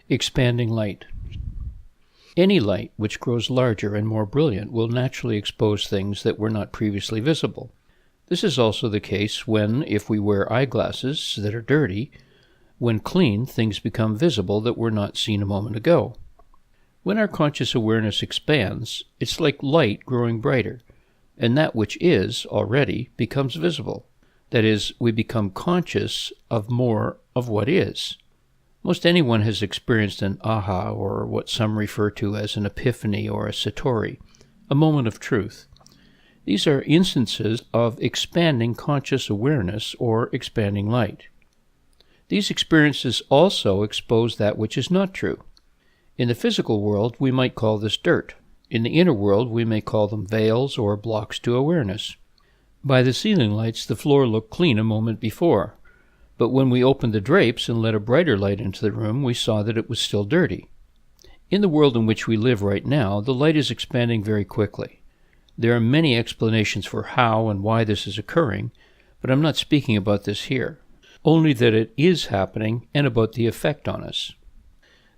Expanding light. Any light which grows larger and more brilliant will naturally expose things that were not previously visible. This is also the case when, if we wear eyeglasses that are dirty, when clean, things become visible that were not seen a moment ago. When our conscious awareness expands, it's like light growing brighter, and that which is already becomes visible. That is, we become conscious of more of what is. Most anyone has experienced an aha, or what some refer to as an epiphany or a satori, a moment of truth. These are instances of expanding conscious awareness or expanding light. These experiences also expose that which is not true. In the physical world, we might call this dirt. In the inner world, we may call them veils or blocks to awareness. By the ceiling lights, the floor looked clean a moment before, but when we opened the drapes and let a brighter light into the room, we saw that it was still dirty. In the world in which we live right now, the light is expanding very quickly. There are many explanations for how and why this is occurring, but I'm not speaking about this here, only that it is happening and about the effect on us.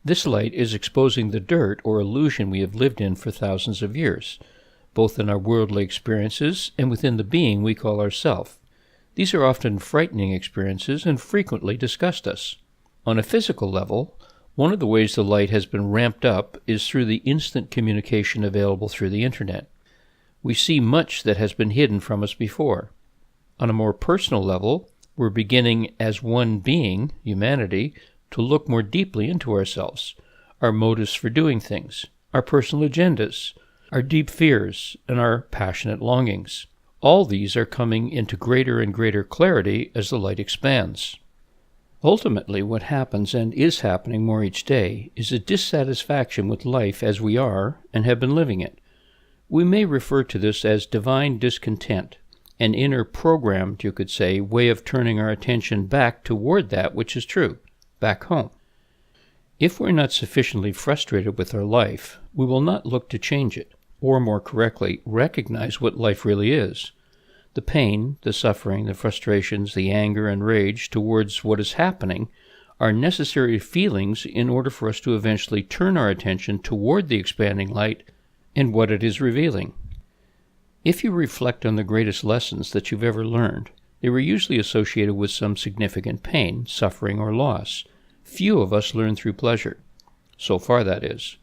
This light is exposing the dirt or illusion we have lived in for thousands of years, both in our worldly experiences and within the being we call ourself. These are often frightening experiences and frequently disgust us. On a physical level, one of the ways the light has been ramped up is through the instant communication available through the Internet. We see much that has been hidden from us before. On a more personal level, we're beginning as one being, humanity, to look more deeply into ourselves, our motives for doing things, our personal agendas, our deep fears, and our passionate longings. All these are coming into greater and greater clarity as the light expands. Ultimately, what happens and is happening more each day is a dissatisfaction with life as we are and have been living it. We may refer to this as divine discontent, an inner programmed, you could say, way of turning our attention back toward that which is true, back home. If we're not sufficiently frustrated with our life, we will not look to change it, or more correctly, recognize what life really is. The pain, the suffering, the frustrations, the anger and rage towards what is happening are necessary feelings in order for us to eventually turn our attention toward the expanding light and what it is revealing. If you reflect on the greatest lessons that you've ever learned, they were usually associated with some significant pain, suffering, or loss. Few of us learn through pleasure. So far, that is.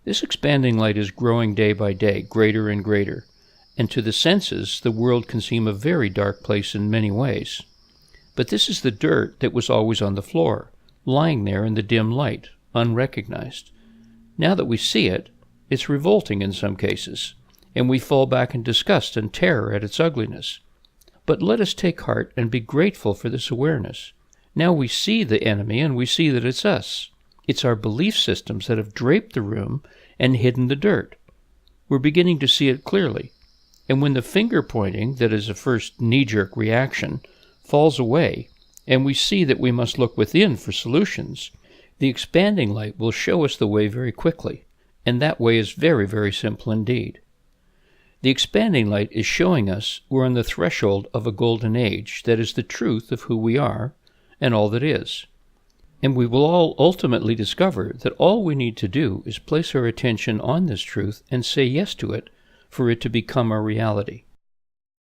This expanding light is growing day by day, greater and greater, and to the senses, the world can seem a very dark place in many ways. But this is the dirt that was always on the floor, lying there in the dim light, unrecognized. Now that we see it, it's revolting in some cases, and we fall back in disgust and terror at its ugliness. But let us take heart and be grateful for this awareness. Now we see the enemy and we see that it's us. It's our belief systems that have draped the room and hidden the dirt. We're beginning to see it clearly. And when the finger pointing, that is a first knee-jerk reaction, falls away, and we see that we must look within for solutions, the expanding light will show us the way very quickly, and that way is very, very simple indeed. The expanding light is showing us we're on the threshold of a golden age that is the truth of who we are and all that is. And we will all ultimately discover that all we need to do is place our attention on this truth and say yes to it for it to become our reality.